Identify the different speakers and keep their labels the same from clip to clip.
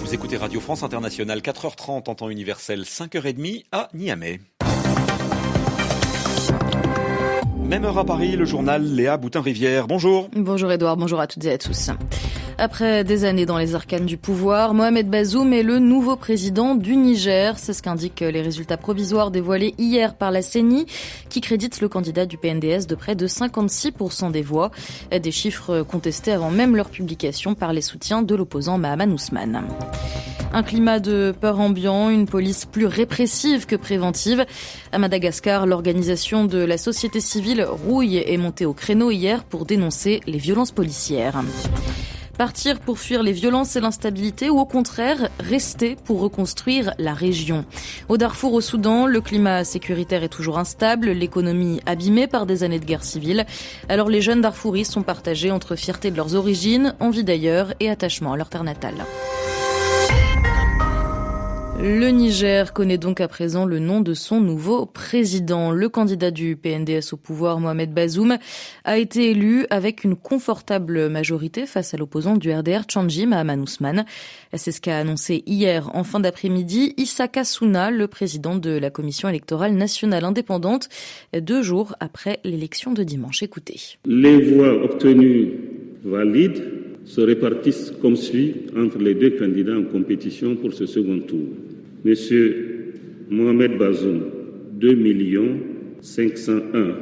Speaker 1: Vous écoutez Radio France Internationale, 4h30 en temps universel, 5h30 à Niamey. Même heure à Paris, le journal Léa Boutin-Rivière. Bonjour.
Speaker 2: Bonjour Edouard, bonjour à toutes et à tous. Après des années dans les arcanes du pouvoir, Mohamed Bazoum est le nouveau président du Niger. C'est ce qu'indiquent les résultats provisoires dévoilés hier par la CENI, qui crédite le candidat du PNDS de près de 56% des voix. Des chiffres contestés avant même leur publication par les soutiens de l'opposant Mahaman Ousmane. Un climat de peur ambiant, une police plus répressive que préventive. À Madagascar, l'organisation de la société civile Rouille est montée au créneau hier pour dénoncer les violences policières. Partir pour fuir les violences et l'instabilité ou au contraire rester pour reconstruire la région. Au Darfour, au Soudan, le climat sécuritaire est toujours instable, l'économie abîmée par des années de guerre civile. Alors les jeunes darfouristes sont partagés entre fierté de leurs origines, envie d'ailleurs et attachement à leur terre natale. Le Niger connaît donc à présent le nom de son nouveau président. Le candidat du PNDS au pouvoir, Mohamed Bazoum, a été élu avec une confortable majorité face à l'opposant du RDR, Tchandji Mahaman Ousmane. C'est ce qu'a annoncé hier en fin d'après-midi Issa Kassouna, le président de la Commission électorale nationale indépendante, 2 jours après l'élection de dimanche. Écoutez.
Speaker 3: Les voix obtenues valides se répartissent comme suit entre les 2 candidats en compétition pour ce second tour. Monsieur Mohamed Bazoum, 2 501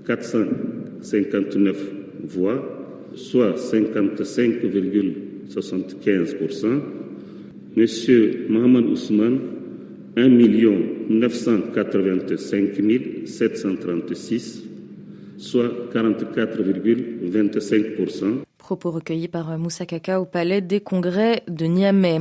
Speaker 3: 459 voix, soit 55,75%. Monsieur Mahaman Ousmane, 1 985 736, soit 44,25%.
Speaker 2: Propos recueillis par Moussa Kaka au palais des congrès de Niamey.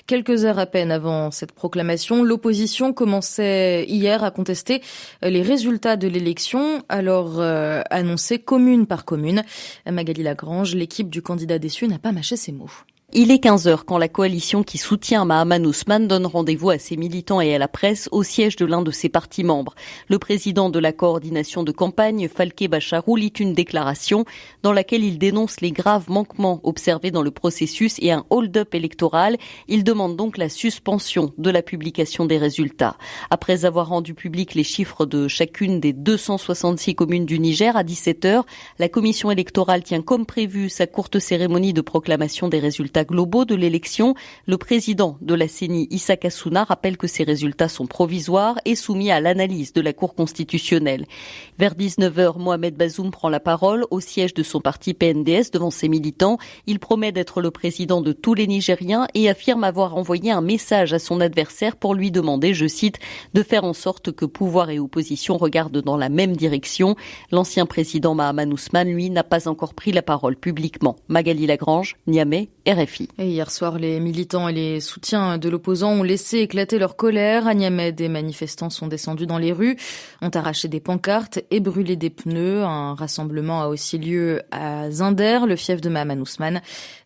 Speaker 2: Quelques heures à peine avant cette proclamation, l'opposition commençait hier à contester les résultats de l'élection, alors annoncés commune par commune. Magali Lagrange, l'équipe du candidat déçu, n'a pas mâché ses mots.
Speaker 4: Il est 15h quand la coalition qui soutient Mahaman Ousmane donne rendez-vous à ses militants et à la presse au siège de l'un de ses partis membres. Le président de la coordination de campagne, Falké Bacharou, lit une déclaration dans laquelle il dénonce les graves manquements observés dans le processus et un hold-up électoral. Il demande donc la suspension de la publication des résultats. Après avoir rendu public les chiffres de chacune des 266 communes du Niger à 17h, la commission électorale tient comme prévu sa courte cérémonie de proclamation des résultats globaux de l'élection. Le président de la CENI, Issa Kassouna, rappelle que ces résultats sont provisoires et soumis à l'analyse de la Cour constitutionnelle. Vers 19h, Mohamed Bazoum prend la parole au siège de son parti PNDS devant ses militants. Il promet d'être le président de tous les Nigériens et affirme avoir envoyé un message à son adversaire pour lui demander, je cite, de faire en sorte que pouvoir et opposition regardent dans la même direction. L'ancien président Mahaman Ousmane, lui, n'a pas encore pris la parole publiquement. Magali Lagrange, Niamey, RFI.
Speaker 2: Et hier soir, les militants et les soutiens de l'opposant ont laissé éclater leur colère. À Niamey, des manifestants sont descendus dans les rues, ont arraché des pancartes et brûlé des pneus. Un rassemblement a aussi lieu à Zinder, le fief de Mahaman Ousmane.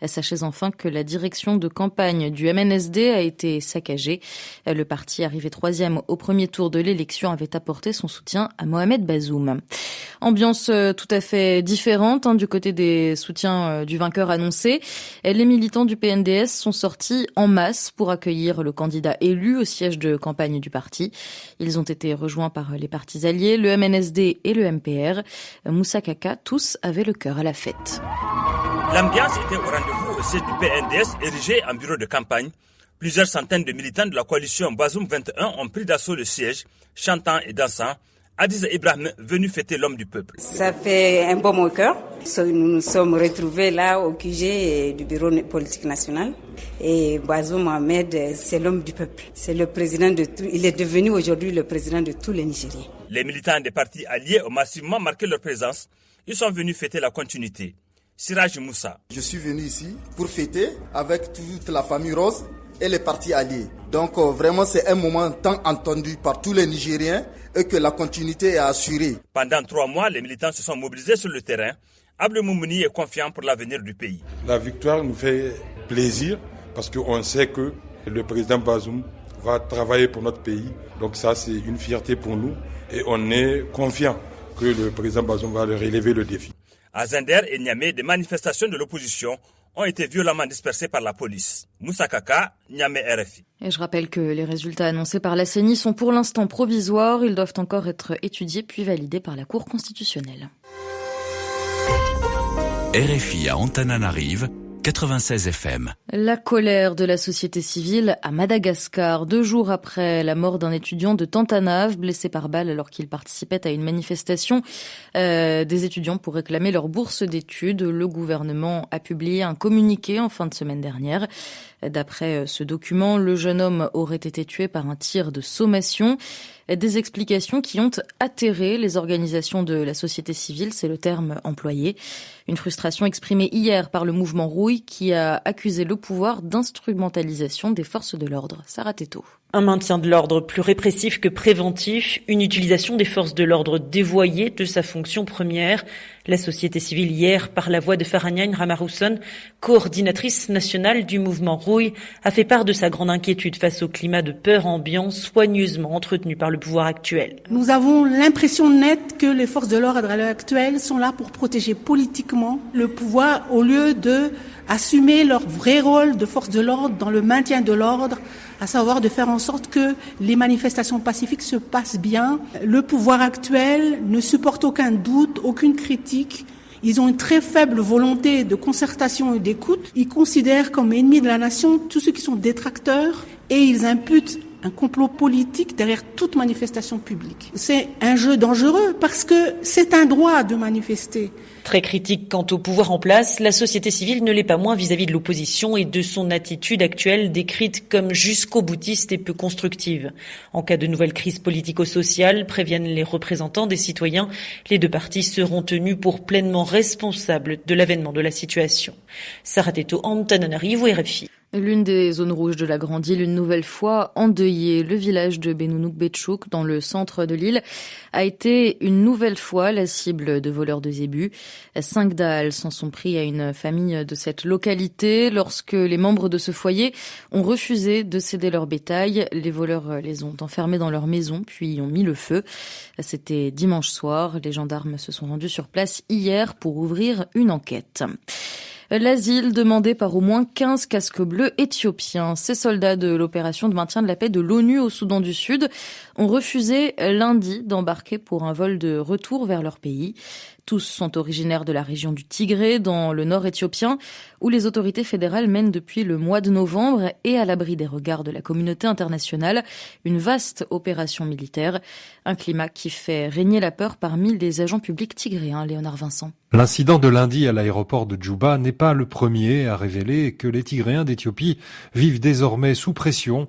Speaker 2: Sachez enfin que la direction de campagne du MNSD a été saccagée. Le parti, arrivé 3e au premier tour de l'élection, avait apporté son soutien à Mohamed Bazoum. Ambiance tout à fait différente du côté des soutiens du vainqueur annoncé. Les militants du PNDS sont sortis en masse pour accueillir le candidat élu au siège de campagne du parti. Ils ont été rejoints par les partis alliés, le MNSD et le MPR. Moussa Kaka, tous avaient le cœur à la fête.
Speaker 5: L'ambiance était au rendez-vous au siège du PNDS érigé en bureau de campagne. Plusieurs centaines de militants de la coalition Bazoum 21 ont pris d'assaut le siège, chantant et dansant. Adiza Ibrahim, venu fêter l'homme du peuple.
Speaker 6: Ça fait un baume au cœur. Nous nous sommes retrouvés là au QG du bureau politique national. Et Bazoum Mohamed, c'est l'homme du peuple. C'est le président de tout. Il est devenu aujourd'hui le président de tous les Nigériens.
Speaker 5: Les militants des partis alliés ont massivement marqué leur présence. Ils sont venus fêter la continuité. Siraj Moussa.
Speaker 7: Je suis venu ici pour fêter avec toute la famille Rose et les partis alliés. Donc vraiment c'est un moment tant attendu par tous les Nigériens et que la continuité est assurée.
Speaker 5: Pendant 3 mois, les militants se sont mobilisés sur le terrain. Abdel Moumouni est confiant pour l'avenir du pays.
Speaker 8: La victoire nous fait plaisir parce qu'on sait que le président Bazoum va travailler pour notre pays. Donc ça c'est une fierté pour nous et on est confiant que le président Bazoum va relever le défi.
Speaker 5: À Zinder et Niamey, des manifestations de l'opposition ont été violemment dispersés par la police. Moussa Kaka, Niamey, RFI.
Speaker 2: Et je rappelle que les résultats annoncés par la CENI sont pour l'instant provisoires. Ils doivent encore être étudiés puis validés par la Cour constitutionnelle.
Speaker 9: RFI à Antananarive, 96 FM.
Speaker 2: La colère de la société civile à Madagascar, 2 jours après la mort d'un étudiant de Tantanave, blessé par balle alors qu'il participait à une manifestation des étudiants pour réclamer leur bourse d'études. Le gouvernement a publié un communiqué en fin de semaine dernière. D'après ce document, le jeune homme aurait été tué par un tir de sommation. Des explications qui ont atterré les organisations de la société civile, c'est le terme employé. Une frustration exprimée hier par le mouvement Rouille qui a accusé le pouvoir d'instrumentalisation des forces de l'ordre. Sarah Teto.
Speaker 10: Un maintien de l'ordre plus répressif que préventif, une utilisation des forces de l'ordre dévoyée de sa fonction première. La société civile hier, par la voix de Faranian Ramarousson, coordinatrice nationale du mouvement Rouille, a fait part de sa grande inquiétude face au climat de peur ambiant soigneusement entretenu par le pouvoir actuel.
Speaker 11: Nous avons l'impression nette que les forces de l'ordre à l'heure actuelle sont là pour protéger politiquement le pouvoir au lieu de assumer leur vrai rôle de force de l'ordre dans le maintien de l'ordre, à savoir de faire en sorte que les manifestations pacifiques se passent bien. Le pouvoir actuel ne supporte aucun doute, aucune critique. Ils ont une très faible volonté de concertation et d'écoute. Ils considèrent comme ennemis de la nation tous ceux qui sont détracteurs et ils imputent un complot politique derrière toute manifestation publique. C'est un jeu dangereux parce que c'est un droit de manifester.
Speaker 10: Très critique quant au pouvoir en place, la société civile ne l'est pas moins vis-à-vis de l'opposition et de son attitude actuelle décrite comme jusqu'au boutiste et peu constructive. En cas de nouvelle crise politico-sociale, préviennent les représentants des citoyens, les 2 parties seront tenues pour pleinement responsables de l'avènement de la situation. Sarah Teto, Antananarivo, RFI.
Speaker 2: L'une des zones rouges de la Grande Île, une nouvelle fois endeuillée. Le village de Benounouk-Betchouk, dans le centre de l'île, a été une nouvelle fois la cible de voleurs de zébus. 5 dalles s'en sont pris à une famille de cette localité. Lorsque les membres de ce foyer ont refusé de céder leur bétail, les voleurs les ont enfermés dans leur maison, puis y ont mis le feu. C'était dimanche soir. Les gendarmes se sont rendus sur place hier pour ouvrir une enquête. L'asile demandé par au moins 15 casques bleus éthiopiens. Ces soldats de l'opération de maintien de la paix de l'ONU au Soudan du Sud ont refusé lundi d'embarquer pour un vol de retour vers leur pays. Tous sont originaires de la région du Tigré, dans le nord éthiopien, où les autorités fédérales mènent depuis le mois de novembre et à l'abri des regards de la communauté internationale, une vaste opération militaire. Un climat qui fait régner la peur parmi les agents publics tigréens. Léonard Vincent.
Speaker 12: L'incident de lundi à l'aéroport de Djouba n'est pas le premier à révéler que les Tigréens d'Éthiopie vivent désormais sous pression.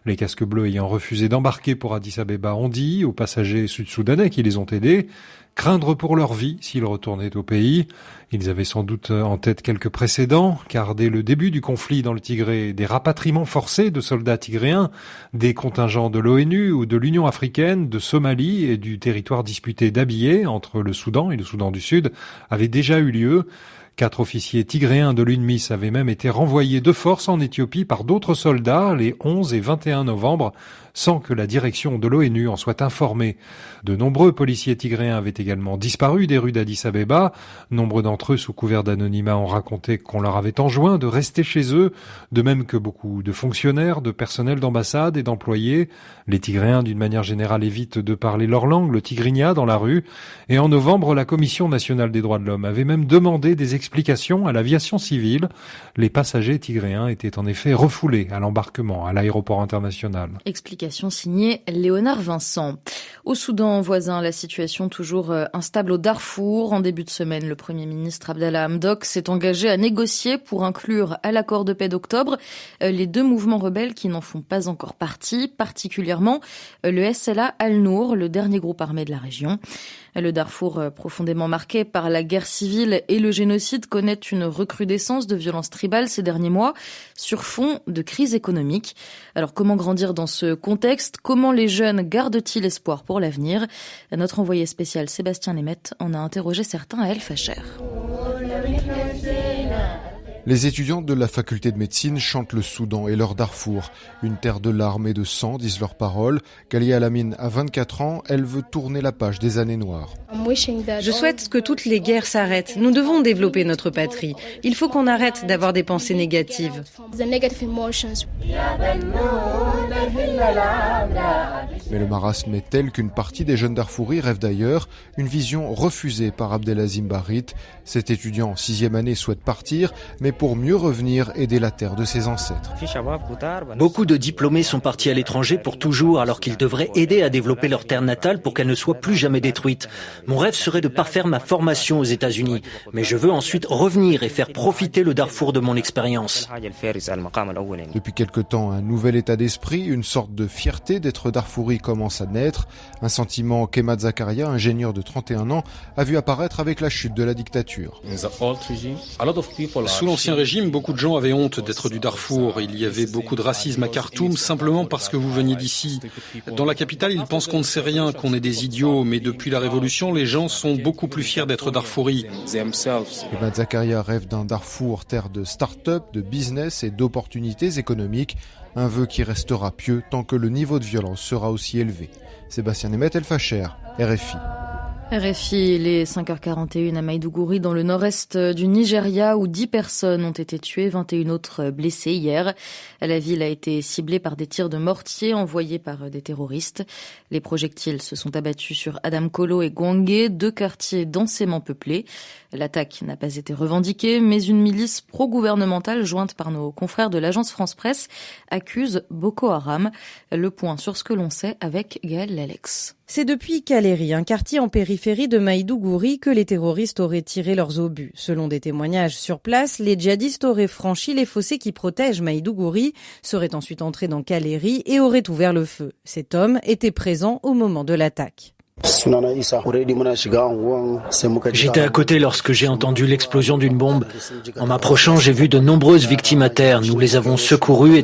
Speaker 12: Les casques bleus ayant refusé d'embarquer pour Addis Abeba ont dit aux passagers sud-soudanais qui les ont aidés craindre pour leur vie s'ils retournaient au pays. Ils avaient sans doute en tête quelques précédents, car dès le début du conflit dans le Tigré, des rapatriements forcés de soldats tigréens, des contingents de l'ONU ou de l'Union africaine, de Somalie et du territoire disputé d'Abyei entre le Soudan et le Soudan du Sud avaient déjà eu lieu. 4 officiers tigréens de l'UNMISS avaient même été renvoyés de force en Éthiopie par d'autres soldats les 11 et 21 novembre, sans que la direction de l'ONU en soit informée. De nombreux policiers tigréens avaient également disparu des rues d'Addis Abeba. Nombre d'entre eux, sous couvert d'anonymat, ont raconté qu'on leur avait enjoint de rester chez eux, de même que beaucoup de fonctionnaires, de personnel d'ambassade et d'employés. Les Tigréens, d'une manière générale, évitent de parler leur langue, le tigrinya, dans la rue. Et en novembre, la Commission nationale des droits de l'homme avait même demandé des explications à l'aviation civile. Les passagers tigréens étaient en effet refoulés à l'embarquement à l'aéroport international.
Speaker 2: Explication signée Léonard Vincent. Au Soudan voisin, la situation toujours instable au Darfour. En début de semaine, le Premier ministre Abdallah Hamdok s'est engagé à négocier pour inclure à l'accord de paix d'octobre les 2 mouvements rebelles qui n'en font pas encore partie, particulièrement le SLA Al-Nour, le dernier groupe armé de la région. Le Darfour, profondément marqué par la guerre civile et le génocide, connaît une recrudescence de violences tribales ces derniers mois sur fond de crise économique. Alors comment grandir dans ce contexte ? Comment les jeunes gardent-ils espoir pour l'avenir ? Notre envoyé spécial Sébastien Nemeth en a interrogé certains à El Facher.
Speaker 13: Les étudiants de la faculté de médecine chantent le Soudan et leur Darfour. Une terre de larmes et de sang, disent leurs paroles. Galia Alamine a 24 ans, elle veut tourner la page des années noires.
Speaker 14: Je souhaite que toutes les guerres s'arrêtent. Nous devons développer notre patrie. Il faut qu'on arrête d'avoir des pensées négatives.
Speaker 13: Mais le marasme est tel qu'une partie des jeunes Darfouris rêvent d'ailleurs, une vision refusée par Abdelazim Barit. Cet étudiant en 6e année souhaite partir, mais pour mieux revenir aider la terre de ses ancêtres.
Speaker 15: Beaucoup de diplômés sont partis à l'étranger pour toujours, alors qu'ils devraient aider à développer leur terre natale pour qu'elle ne soit plus jamais détruite. Mon rêve serait de parfaire ma formation aux États-Unis, mais je veux ensuite revenir et faire profiter le Darfour de mon expérience.
Speaker 13: Depuis quelque temps, un nouvel état d'esprit, une sorte de fierté d'être Darfouri commence à naître. Un sentiment qu'Emad Zakaria, ingénieur de 31 ans, a vu apparaître avec la chute de la dictature.
Speaker 16: Sous l'ancien régime, beaucoup de gens avaient honte d'être du Darfour. Il y avait beaucoup de racisme à Khartoum, simplement parce que vous veniez d'ici. Dans la capitale, ils pensent qu'on ne sait rien, qu'on est des idiots, mais depuis la Révolution, les gens sont beaucoup plus fiers d'être Darfouris.
Speaker 13: Emad Zakaria rêve d'un Darfour, terre de start-up, de business et d'opportunités économiques. Un vœu qui restera pieux tant que le niveau de violence sera aussi élevé. Sébastien Nemet, El Facher, RFI.
Speaker 2: RFI, il est 5h41 à Maïdougouri, dans le nord-est du Nigeria, où 10 personnes ont été tuées, 21 autres blessées hier. La ville a été ciblée par des tirs de mortier envoyés par des terroristes. Les projectiles se sont abattus sur Adamkolo et Gwange, 2 quartiers densément peuplés. L'attaque n'a pas été revendiquée, mais une milice pro-gouvernementale jointe par nos confrères de l'agence France-Presse accuse Boko Haram. Le point sur ce que l'on sait avec Gaël Lalex.
Speaker 17: C'est depuis Kaleri, un quartier en périphérie de Maïdougouri, que les terroristes auraient tiré leurs obus. Selon des témoignages sur place, les djihadistes auraient franchi les fossés qui protègent Maïdougouri, seraient ensuite entrés dans Kaleri et auraient ouvert le feu. Cet homme était présent au moment de l'attaque.
Speaker 15: J'étais à côté lorsque j'ai entendu l'explosion d'une bombe. En m'approchant, j'ai vu de nombreuses victimes à terre. Nous les avons secourues et